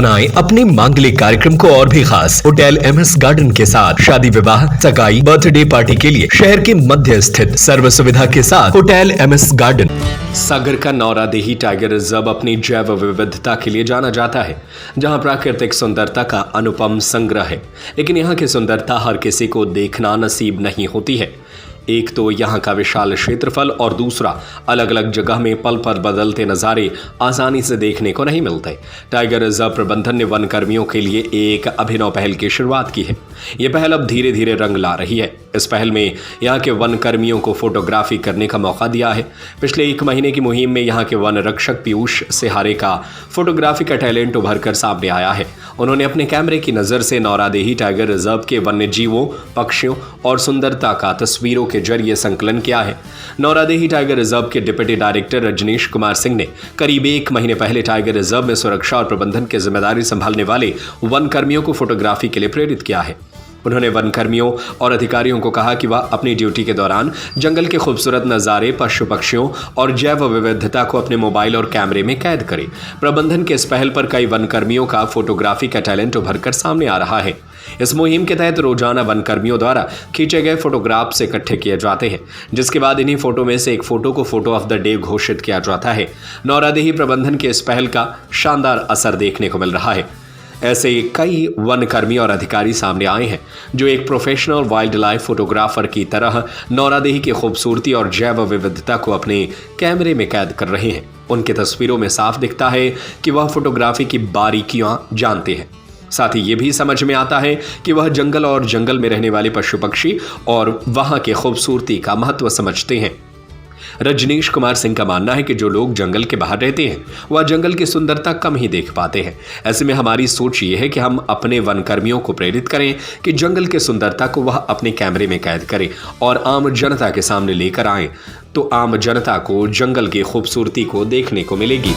बनाएं अपने मांगलिक कार्यक्रम को और भी खास। होटल MS गार्डन के साथ शादी विवाह, सगाई, बर्थडे पार्टी के लिए शहर के मध्य स्थित सर्व सुविधा के साथ होटल MS गार्डन। सागर का नौरादेही टाइगर रिजर्व अपनी जैव विविधता के लिए जाना जाता है, जहां प्राकृतिक सुंदरता का अनुपम संग्रह है। लेकिन यहाँ की सुंदरता हर किसी को देखना नसीब नहीं होती है। एक तो यहाँ का विशाल क्षेत्रफल और दूसरा अलग अलग जगह में पल पल बदलते नज़ारे आसानी से देखने को नहीं मिलते। टाइगर रिजर्व प्रबंधन ने वन कर्मियों के लिए एक अभिनव पहल की शुरुआत की है। ये पहल अब धीरे धीरे रंग ला रही है। इस पहल में यहाँ के वन कर्मियों को फोटोग्राफी करने का मौका दिया है। पिछले 1 महीने की मुहिम में यहाँ के वन रक्षक पीयूष सिहारे का फोटोग्राफी का टैलेंट उभर कर सामने आया है। उन्होंने अपने कैमरे की नज़र से नौरादेही टाइगर रिजर्व के वन्य जीवों, पक्षियों और सुंदरता का तस्वीरों के जरिए संकलन किया है। नौरादेही टाइगर रिजर्व के डिप्टी डायरेक्टर रजनीश कुमार सिंह ने करीब 1 महीने पहले टाइगर रिजर्व में सुरक्षा और प्रबंधन की जिम्मेदारी संभालने वाले वन कर्मियों को फोटोग्राफी के लिए प्रेरित किया है। उन्होंने वन कर्मियों और अधिकारियों को कहा कि वह अपनी ड्यूटी के दौरान जंगल के खूबसूरत नज़ारे, पशु पक्षियों और जैव विविधता को अपने मोबाइल और कैमरे में कैद करें। प्रबंधन के इस पहल पर कई वन कर्मियों का फोटोग्राफी का टैलेंट उभर कर सामने आ रहा है। इस मुहिम के तहत रोजाना वन कर्मियों द्वारा खींचे गए फोटोग्राफ्स इकट्ठे किए जाते हैं, जिसके बाद इन्हीं फोटो में से एक फोटो को फोटो ऑफ द डे घोषित किया जाता है। नौरादेही प्रबंधन के इस पहल का शानदार असर देखने को मिल रहा है। ऐसे कई वन कर्मी और अधिकारी सामने आए हैं जो एक प्रोफेशनल वाइल्ड लाइफ फोटोग्राफर की तरह नौरादेही की खूबसूरती और जैव विविधता को अपने कैमरे में कैद कर रहे हैं। उनकी तस्वीरों में साफ दिखता है कि वह फोटोग्राफी की बारीकियां जानते हैं। साथ ही ये भी समझ में आता है कि वह जंगल और जंगल में रहने वाले पशु पक्षी और वहां के खूबसूरती का महत्व समझते हैं। रजनीश कुमार सिंह का मानना है कि जो लोग जंगल के बाहर रहते हैं वह जंगल की सुंदरता कम ही देख पाते हैं। ऐसे में हमारी सोच ये है कि हम अपने वन कर्मियों को प्रेरित करें कि जंगल की सुंदरता को वह अपने कैमरे में कैद करें और आम जनता के सामने लेकर आएं, तो आम जनता को जंगल की खूबसूरती को देखने को मिलेगी।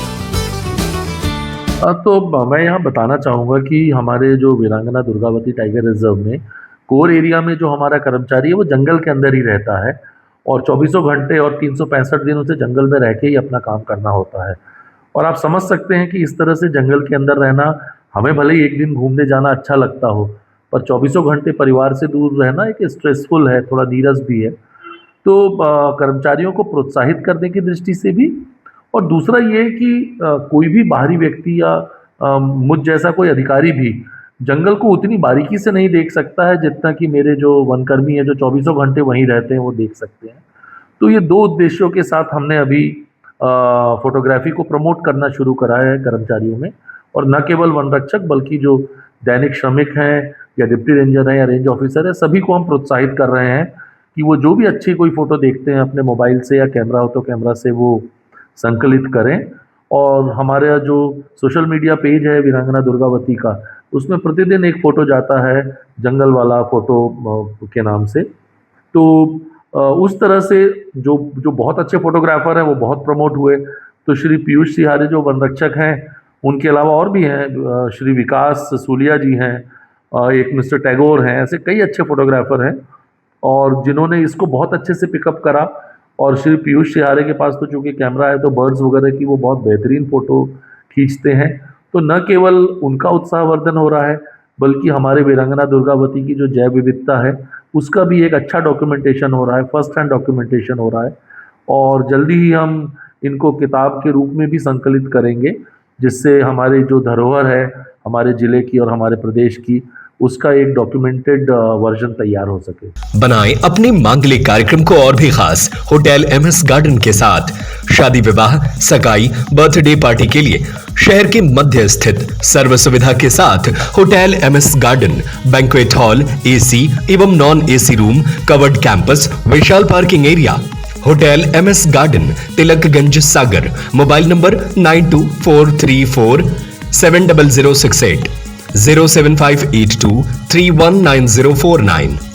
तो मैं यहाँ बताना चाहूँगा कि हमारे जो वीरांगना दुर्गावती टाइगर रिजर्व में कोर एरिया में जो हमारा कर्मचारी है वो जंगल के अंदर ही रहता है और 24 घंटे और 365 दिन उसे जंगल में रह के ही अपना काम करना होता है। और आप समझ सकते हैं कि इस तरह से जंगल के अंदर रहना, हमें भले ही एक दिन घूमने जाना अच्छा लगता हो, पर 24 घंटे परिवार से दूर रहना एक स्ट्रेसफुल है, थोड़ा नीरस भी है। तो कर्मचारियों को प्रोत्साहित करने की दृष्टि से भी, और दूसरा ये कि कोई भी बाहरी व्यक्ति या मुझ जैसा कोई अधिकारी भी जंगल को उतनी बारीकी से नहीं देख सकता है जितना कि मेरे जो वनकर्मी हैं जो 24 घंटे वहीं रहते हैं वो देख सकते हैं। तो ये 2 उद्देश्यों के साथ हमने अभी फोटोग्राफी को प्रमोट करना शुरू करा है कर्मचारियों में, और न केवल वन रक्षक बल्कि जो दैनिक श्रमिक हैं या डिप्टी रेंजर हैं या रेंज ऑफिसर है, सभी को हम प्रोत्साहित कर रहे हैं कि वो जो भी अच्छी कोई फ़ोटो देखते हैं अपने मोबाइल से या कैमरा हो तो कैमरा से वो संकलित करें। और हमारा जो सोशल मीडिया पेज है वीरांगना दुर्गावती का, उसमें प्रतिदिन एक फ़ोटो जाता है जंगल वाला फ़ोटो के नाम से। तो उस तरह से जो बहुत अच्छे फ़ोटोग्राफ़र हैं वो बहुत प्रमोट हुए। तो श्री पीयूष सिहारे जो वन रक्षक हैं, उनके अलावा और भी हैं, श्री विकास सूलिया जी हैं, एक मिस्टर टैगोर हैं, ऐसे कई अच्छे फ़ोटोग्राफ़र हैं और जिन्होंने इसको बहुत अच्छे से पिकअप करा। और श्री पीयूष सिहारे के पास तो चूँकि कैमरा है तो बर्ड्स वगैरह की वो बहुत बेहतरीन फ़ोटो खींचते हैं। तो न केवल उनका उत्साहवर्धन हो रहा है बल्कि हमारे वीरांगना दुर्गावती की जो जैव विविधता है उसका भी एक अच्छा डॉक्यूमेंटेशन हो रहा है, फर्स्ट हैंड डॉक्यूमेंटेशन हो रहा है। और जल्दी ही हम इनको किताब के रूप में भी संकलित करेंगे, जिससे हमारी जो धरोहर है हमारे ज़िले की और हमारे प्रदेश की, उसका एक डॉक्यूमेंटेड वर्जन तैयार हो सके। बनाएं अपने मांगलिक कार्यक्रम को और भी खास। होटल MS गार्डन के साथ शादी विवाह, सगाई, बर्थडे पार्टी के लिए शहर के मध्य स्थित सर्व सुविधा के साथ hotel MS garden, banquet hall, AC एवं non AC room, covered campus, विशाल parking area. Hotel MS garden, Tilakganj, Sagar. Mobile number 9243470068, 07582319049।